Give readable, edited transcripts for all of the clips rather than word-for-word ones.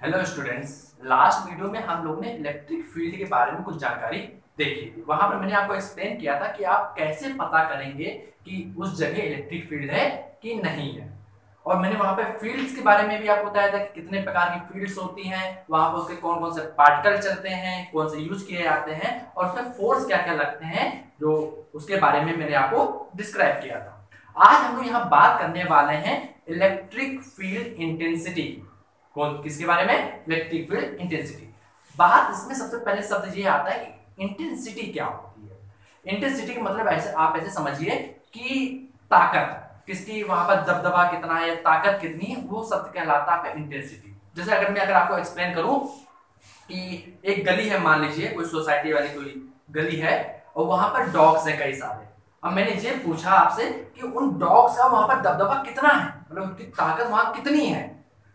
Hello students. Last video में हम लोग ने इलेक्ट्रिक फील्ड के बारे में कुछ जानकारी देखी थी। वहां पर मैंने आपको एक्सप्लेन किया था कि आप कैसे पता करेंगे कि उस जगह इलेक्ट्रिक फील्ड है कि नहीं है। और मैंने वहां पे फील्ड्स के बारे में भी आपको बताया था कि कितने प्रकार की फील्ड्स होती हैं, वहां पर उसके कौन कौन से पार्टिकल चलते हैं, कौन से यूज किए जाते हैं और उसमें फोर्स क्या क्या लगते हैं, जो उसके बारे में मैंने आपको डिस्क्राइब किया था। आज हम लोग यहाँ बात करने वाले हैं इलेक्ट्रिक फील्ड इंटेंसिटी। कौन किसके बारे में? Electric field intensity. बात इसमें सबसे पहले शब्द ये आता है कि इंटेंसिटी क्या होती है। इंटेंसिटी का मतलब ऐसे आप ऐसे समझिए कि ताकत किसकी, वहां पर दबदबा कितना है, ताकत कितनी है, वो शब्द कहलाता है आपका इंटेंसिटी। जैसे अगर आपको एक्सप्लेन करूं कि एक गली है, मान लीजिए कोई सोसाइटी वाली कोई गली है और वहां पर डॉग्स है कई सारे। अब मैंने ये पूछा आपसे कि उन डॉग्स का वहां पर दबदबा कितना है, मतलब उनकी ताकत वहां कितनी है।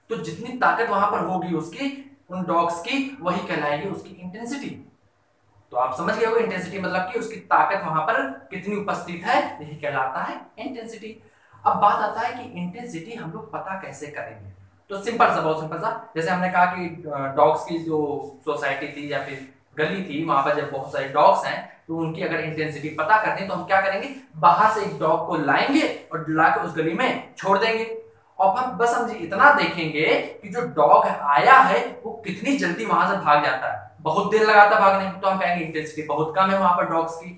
तो जितनी ताकत वहां पर होगी उसकी, उन डॉग्स की, वही कहलाएगी उसकी इंटेंसिटी। तो आप समझ गए हो इंटेंसिटी मतलब कि उसकी ताकत वहां पर कितनी उपस्थित है, यही कहलाता है इंटेंसिटी। अब बात आता है कि इंटेंसिटी हम लोग पता कैसे करेंगे। तो सिंपल सा, बहुत सिंपल सा, जैसे हमने कहा कि डॉग्स की जो सोसाइटी थी या फिर गली थी, वहां पर जब बहुत सारे डॉग्स हैं तो उनकी अगर इंटेंसिटी पता करनी है तो हम क्या करेंगे, बाहर से एक डॉग को लाएंगे और लाकर उस गली में छोड़ देंगे। और हम इतना देखेंगे कि जो डॉग आया है वो कितनी जल्दी वहां से भाग जाता है। बहुत देर लगाता है भागने में, तो हम कहेंगे इंटेंसिटी बहुत कम है वहां पर डॉग्स की,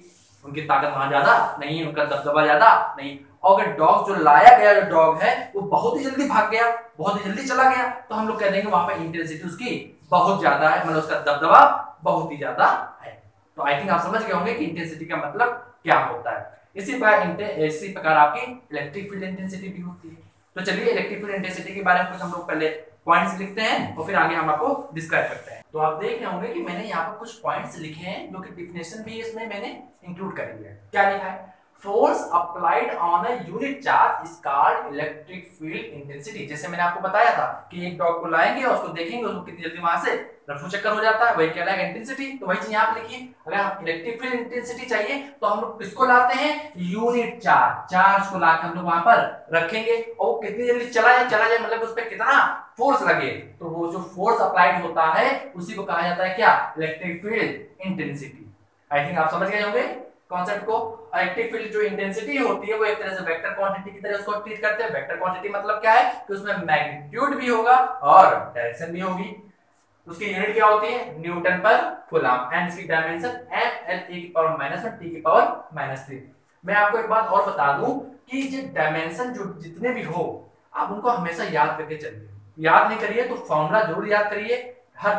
उनकी ताकत वहां ज्यादा नहीं है, उनका दबदबा ज्यादा नहीं। और अगर डॉग जो लाया गया जो डॉग है वो बहुत ही जल्दी भाग गया, बहुत ही जल्दी चला गया, तो हम लोग कह देंगे वहां पर इंटेंसिटी उसकी बहुत ज्यादा है, मतलब उसका दबदबा बहुत ही ज्यादा है। तो आई थिंक आप समझ गए होंगे कि इंटेंसिटी का मतलब क्या होता है। इसी प्रकार आपकी इलेक्ट्रिक फील्ड इंटेंसिटी भी होती है। तो चलिए इलेक्ट्रिक फील्ड इंटेंसिटी के बारे में कुछ हम लोग पहले पॉइंट्स लिखते हैं और फिर आगे हम आपको डिस्क्राइब करते हैं। तो आप देख रहे होंगे कि मैंने यहाँ पर कुछ पॉइंट्स लिखे हैं जो कि डिफिनेशन भी इसमें मैंने इंक्लूड करी है। क्या लिखा है? Force applied on a unit charge is called electric field intensity. जैसे मैंने आपको बताया था कि एक डॉग को लाएंगे और उसको देखेंगे उसको कितनी जल्दी वहां से रफू चक्कर हो जाता है, वही कहलाएगा इंटेंसिटी। तो वही चीज यहाँ पे लिखिए। अगर हम इलेक्ट्रिक फील्ड इंटेंसिटी चाहिए तो हम लोग किसको लाते हैं? यूनिट चार्ज, चार्ज को लाके हम लोग वहां पर रखेंगे और वो कितनी जल्दी चला जाए मतलब उस पर कितना फोर्स लगे, तो वो जो फोर्स अप्लाइड होता है उसी को कहा जाता है क्या? Electric field intensity. I think आप समझ गए होंगे कॉन्सेप्ट को। इलेक्ट्रिक फील्ड जो इंटेंसिटी होती है वो एक तरह से वेक्टर क्वांटिटी की तरह उसको ट्रीट करते हैं। वेक्टर क्वांटिटी मतलब क्या है कि उसमें मैग्नीट्यूड भी होगा और डायरेक्शन भी होगी। उसकी यूनिट क्या होती है? न्यूटन पर कूलम एंड इसकी डायमेंशन m l e की पावर -1 t की पावर -3। मैं आपको एक बात और बता दूं कि ये डायमेंशन जो जितने भी हो आप उनको हमेशा याद करके चलिए। याद नहीं करिए तो फॉर्मूला जरूर याद करिए हर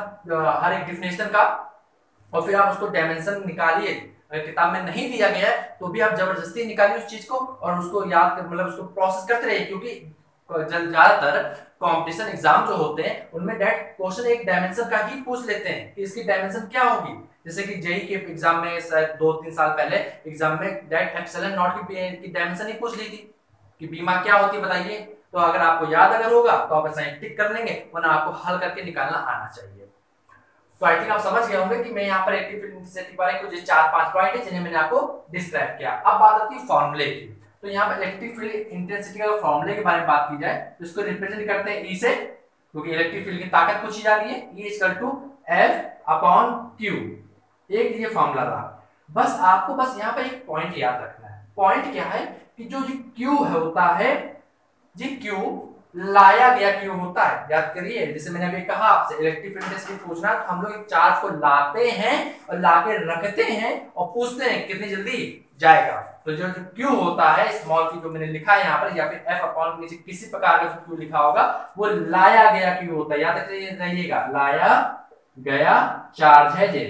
हर एक डिफिनेशन का, और फिर आप उसको डायमेंशन निकालिए। अगर किताब में नहीं दिया गया है तो भी आप जबरदस्ती निकालिए उस चीज को और उसको याद कर मतलब उसको प्रोसेस करते रहिए, क्योंकि ज्यादातर कंपटीशन एग्जाम जो होते हैं उनमें डायरेक्ट क्वेश्चन एक डायमेंशन का ही पूछ लेते हैं कि इसकी डायमेंशन क्या होगी। जैसे कि जेई के एग्जाम में शायद 2-3 साल पहले एग्जाम में डायरेक्ट एप्सिलॉन नॉट की डायमेंशन ही पूछ ली थी कि बीमा क्या होती है बताइए। तो अगर आपको याद अगर होगा तो आप ऐसा टिक कर लेंगे, वरना आपको हल करके निकालना आना चाहिए। तो आई थिंक आप समझ गए होंगे कि मैं यहाँ पर इलेक्ट्रिक फील्ड इंटेंसिटी के बारे में कुछ 4-5 पॉइंट है जिन्हें मैंने आपको डिस्क्राइब किया। अब बात आती है फॉर्मूले की। तो यहाँ पर इलेक्ट्रिक फील्ड इंटेंसिटी का फॉर्मूले के बारे में बात की जाए तो इसको रिप्रेजेंट करते हैं ई से, क्योंकि इलेक्ट्रिक फील्ड की ताकत पूछी जा रही है। E equal to F/Q। एक ये फॉर्मूला रहा। बस आपको बस यहाँ पर एक पॉइंट याद रखना है। पॉइंट क्या है कि जो Q होता है, जी Q लाया गया क्यों होता है, याद करिए। जैसे मैंने अभी कहा आपसे इलेक्ट्रिक फील्ड इंटेंसिटी पूछना तो हम लोग एक चार्ज को लाते हैं और लाके रखते हैं और पूछते हैं कितनी जल्दी जाएगा। तो जो क्यू होता है स्मॉल क्यू जो मैंने लिखा है यहाँ पर, या फिर एफ अपॉन नीचे किसी प्रकार का क्यू लिखा होगा, वो लाया गया क्यू होता है। याद रखिएगा, लाया गया चार्ज है जे।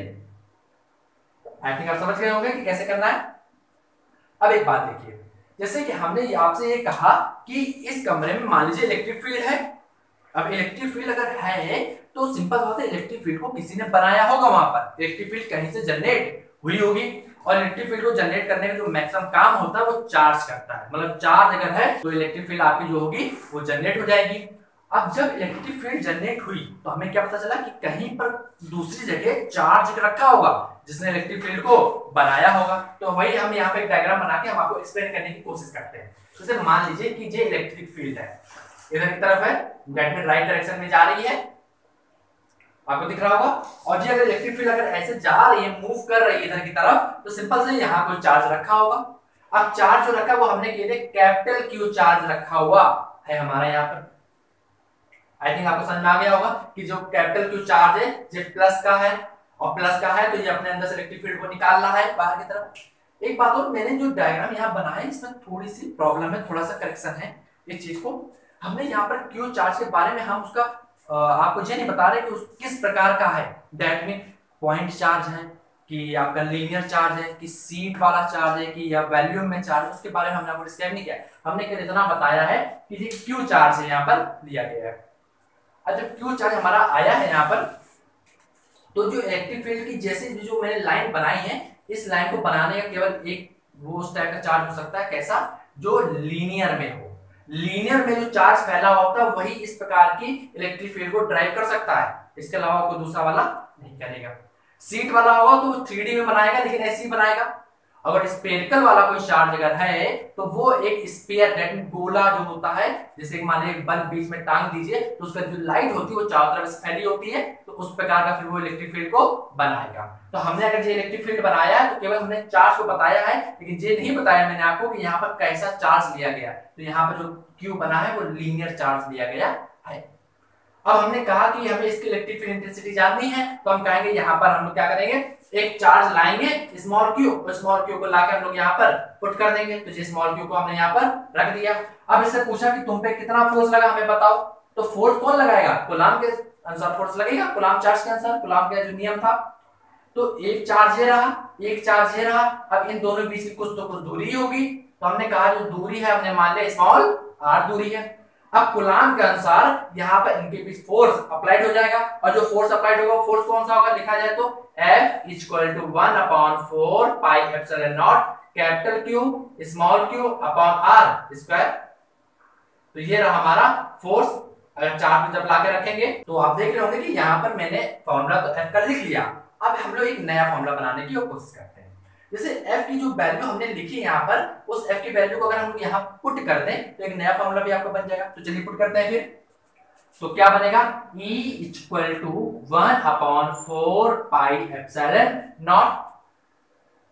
आई थिंक आप समझ गए होंगे कि कैसे करना है। अब एक बात देखिए, जैसे कि हमने आपसे ये कहा कि इस कमरे में मान लीजिए इलेक्ट्रिक फील्ड है। अब इलेक्ट्रिक फील्ड अगर है तो सिंपल बात है, इलेक्ट्रिक फील्ड को किसी ने बनाया होगा। वहां पर इलेक्ट्रिक फील्ड कहीं से जनरेट हुई होगी और इलेक्ट्रिक फील्ड को जनरेट करने में जो मैक्सिमम काम होता है वो चार्ज करता है। मतलब चार्ज अगर है तो इलेक्ट्रिक फील्ड आपकी जो होगी वो जनरेट हो जाएगी। अब जब इलेक्ट्रिक फील्ड जनरेट हुई तो हमें क्या पता चला कि कहीं पर दूसरी जगह चार्ज रखा होगा जिसने इलेक्ट्रिक फील्ड को बनाया होगा। तो वही हम यहाँ पे एक डायग्राम बना के हम आपको एक्सप्लेन करने की कोशिश करते हैं। जैसे मान लीजिए कि ये इलेक्ट्रिक फील्ड है, इधर की तरफ है, दैट मीन राइट डायरेक्शन में जा रही है। आपको दिख रहा होगा। और जी अगर इलेक्ट्रिक फील्ड अगर ऐसे जा रही है, मूव कर रही है इधर की तरफ, तो सिंपल से यहाँ कोई चार्ज रखा होगा। अब चार्ज जो रखा वो हमने किए थे कैपिटल क्यू चार्ज रखा हुआ है हमारा यहाँ पर। आई थिंक आपको समझ में आ गया होगा कि जो कैपिटल क्यू चार्ज है ये प्लस का है, और प्लस का है तो ये अपने अंदर से इलेक्ट्रिक फील्ड को निकाल रहा है बाहर की तरफ। एक बात और, मैंने जो डायग्राम यहाँ बनाया है इसमें थोड़ी सी प्रॉब्लम है, थोड़ा सा करेक्शन है इस चीज को। हमने यहाँ पर क्यू चार्ज के बारे में हम उसका आपको ये नहीं बता रहे कि उस किस प्रकार का है, दैट मीन पॉइंट चार्ज है कि आपका लीनियर चार्ज है कि सीट वाला चार्ज है कि या वॉल्यूम में चार्ज, उसके बारे में हमने आपको डिस्क्राइब नहीं किया। हमने केवल इतना बताया है कि ये क्यू चार्ज है यहाँ पर लिया गया है। अब जब क्यू चार्ज हमारा आया है यहाँ पर, तो जो इलेक्ट्रिक फील्ड की जैसे जो मैंने लाइन बनाई है, इस लाइन को बनाने का केवल एक वो उस टाइप का चार्ज हो सकता है, कैसा, जो लीनियर में हो। लीनियर में जो चार्ज फैला होता है वही इस प्रकार की इलेक्ट्रिक फील्ड को ड्राइव कर सकता है, इसके अलावा कोई दूसरा वाला नहीं करेगा। सीट वाला होगा तो वो 3D में बनाएगा, लेकिन ऐसे ही बनाएगा। अगर स्फेरिकल वाला कोई चार्ज अगर है तो वो एक स्फीयर दैट मीन गोला जो होता है, जैसे कि मान लीजिए एक बल्ब बीच में टांग दीजिए तो उसका जो लाइट होती है वो चारों तरफ से फैली होती है, तो उस प्रकार का फिर वो इलेक्ट्रिक फील्ड को बनाएगा। तो हमने अगर ये इलेक्ट्रिक फील्ड बनाया है तो केवल हमने चार्ज को बताया है, लेकिन ये नहीं बताया मैंने आपको कि यहाँ पर कैसा चार्ज लिया गया। तो यहाँ पर जो क्यू बना है वो लीनियर चार्ज लिया गया है। अब हमने कहा कि हमें इसकी इलेक्ट्रिक फील्ड इंटेंसिटी जाननी है, तो हम कहेंगे यहाँ पर हम लोग क्या करेंगे, एक चार्ज लाएंगे स्मॉल क्यू, और स्मॉल क्यू को लाकर हम लोग यहाँ पर पुट कर देंगे। तो ये स्मॉल क्यू को हमने यहाँ पर रख दिया। अब इससे पूछा कि तुम पे कितना फोर्स लगा हमें बताओ, तो फोर्स कौन लगाएगा, कूलाम के अनुसार फोर्स लगेगा, कूलाम चार्ज के अनुसार, कूलाम का जो नियम था। तो एक चार्ज ये रहा, एक चार्ज ये रहा। अब इन दोनों के बीच की कुछ तो कुछ दूरी होगी, तो हमने कहा जो दूरी है हमने मान लिया स्मॉल आर दूरी है। अब कूलाम के अनुसार यहाँ पर इनके बीच फोर्स अप्लाइड हो जाएगा, और जो फोर्स अप्लाइड होगा फोर्स कौन सा होगा, लिखा जाए तो F equal to 1/4 pi epsilon not capital Q small Q upon R square. तो ये रहा हमारा फोर्स। अगर चार्ट में जब लाके रखेंगे तो आप देख रहे होंगे कि यहाँ पर मैंने फॉर्मूला तो F का लिख लिया। अब हम लोग एक नया फॉर्मूला बनाने की कोशिश करते हैं। जैसे F की जो वैल्यू हमने लिखी यहाँ पर, उस F की वैल्यू को अगर हम लोग यहाँ पुट कर दें तो एक नया फॉर्मूला भी आपको बन जाएगा। तो चलिए पुट करते हैं फिर। तो क्या बनेगा, E equal to 1/4 pi epsilon not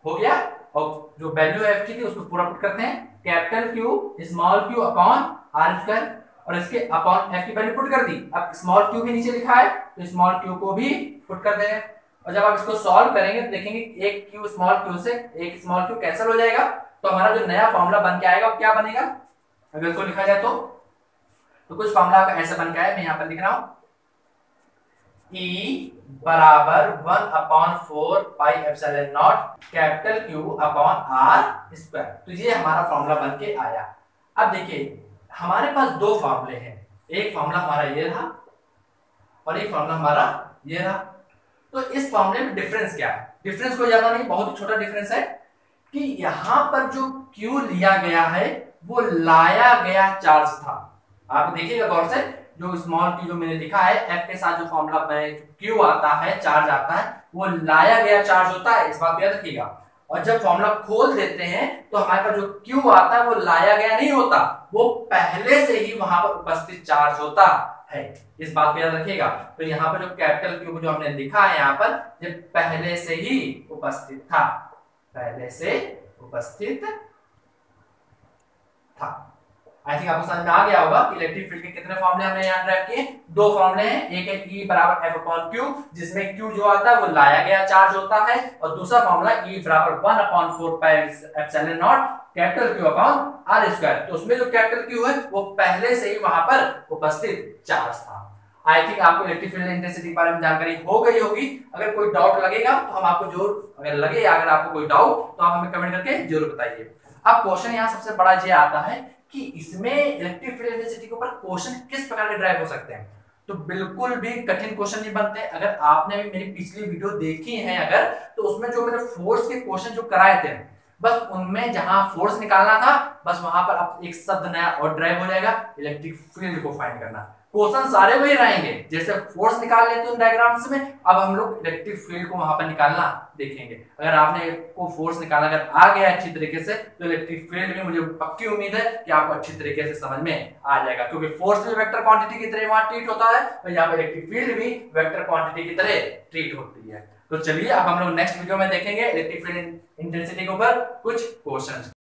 हो गया। और जो वैल्यू है F की थी उसको पूरा पुट करते हैं, capital Q small Q upon R square, और इसके अपॉन F की वैल्यू पुट कर दी। अब स्मॉल क्यू भी नीचे लिखा है तो स्मॉल क्यू को भी पुट कर देंगे। और जब आप इसको सॉल्व करेंगे तो देखेंगे एक क्यू स्मॉल क्यू से एक स्मॉल क्यू कैंसिल हो जाएगा, तो हमारा जो नया फॉर्मूला बन के आएगा वो क्या बनेगा, अगर इसको लिखा जाए तो कुछ फॉर्मूला का ऐसा बन के आया, मैं यहाँ पर लिख रहा हूं E बराबर 1/4 pi epsilon not capital Q upon R square. तो ये हमारा फॉर्मूला बन के आया। अब देखिए हमारे पास दो फॉर्मूले हैं, एक फॉर्मूला हमारा ये रहा और एक फॉर्मूला हमारा ये रहा। तो इस फॉर्मूले में डिफरेंस क्या है, डिफरेंस कोई ज्यादा नहीं, बहुत ही छोटा डिफरेंस है कि यहाँ पर जो Q लिया गया है वो लाया गया चार्ज था। आप देखिएगा गौर से, जो स्मॉल q जो मैंने लिखा है F के साथ जो फॉर्मूला में Q आता है, चार्ज आता है, वो लाया गया चार्ज होता है, इस बात को याद रखिएगा। और जब फॉर्मूला खोल देते हैं तो हमारे पास जो Q आता है वो लाया गया नहीं होता, वो पहले से ही वहां पर उपस्थित चार्ज होता है, इस बात को याद रखिएगा। तो यहाँ पर जो कैपिटल क्यू जो हमने लिखा है यहाँ पर, ये पहले से ही उपस्थित था, पहले से उपस्थित था। आई थिंक आपको समझ में आ गया होगा कि इलेक्ट्रिक फील्ड के कितने फॉर्मूले हमने यहाँ ड्राइव किए, दो फॉर्मूले हैं, एक है E बराबर F अपॉन Q जिसमें Q जो आता है वो लाया गया चार्ज होता है, और दूसरा फॉर्मूला E बराबर 1/4 pi epsilon not capital Q upon R square. तो उसमें जो कैपिटल Q है वो पहले से ही वहां पर उपस्थित चार्ज था। आई थिंक आपको इलेक्ट्रिक फील्ड इंटेंसिटी के बारे में जानकारी हो गई होगी। अगर कोई डाउट लगेगा तो हम आपको जरूर, अगर लगे अगर आपको कोई डाउट तो आप हमें कमेंट करके जरूर बताइए। अब क्वेश्चन यहाँ सबसे बड़ा ये आता है कि इसमें इलेक्ट्रिक फील्ड इंटेंसिटी के ऊपर क्वेश्चन किस प्रकार के ड्राइव हो सकते हैं। तो बिल्कुल भी कठिन क्वेश्चन नहीं बनते। अगर आपने भी मेरी पिछली वीडियो देखी है अगर, तो उसमें जो मैंने फोर्स के क्वेश्चन जो कराए थे, बस उनमें जहां फोर्स निकालना था बस वहां पर अब एक शब्द नया और ड्राइव हो जाएगा, इलेक्ट्रिक फील्ड को फाइंड करना। क्वेश्चन सारे वही रहेंगे, जैसे फोर्स निकाल लेते हैं डायग्राम्स में, अब हम लोग इलेक्ट्रिक फील्ड को वहां पर निकालना देखेंगे। अगर आपने को फोर्स निकाला अगर आ गया अच्छी तरीके से, तो इलेक्ट्रिक फील्ड में मुझे पक्की उम्मीद है कि आपको अच्छी तरीके से समझ में आ जाएगा, क्योंकि फोर्स भी वेक्टर क्वांटिटी की तरह वहां ट्रीट होता है, और यहाँ पे इलेक्ट्रिक फील्ड भी वेक्टर क्वांटिटी की तरह ट्रीट होती है। तो चलिए अब हम लोग नेक्स्ट वीडियो में देखेंगे इलेक्ट्रिक फील्ड इंटेंसिटी के ऊपर कुछ क्वेश्चन।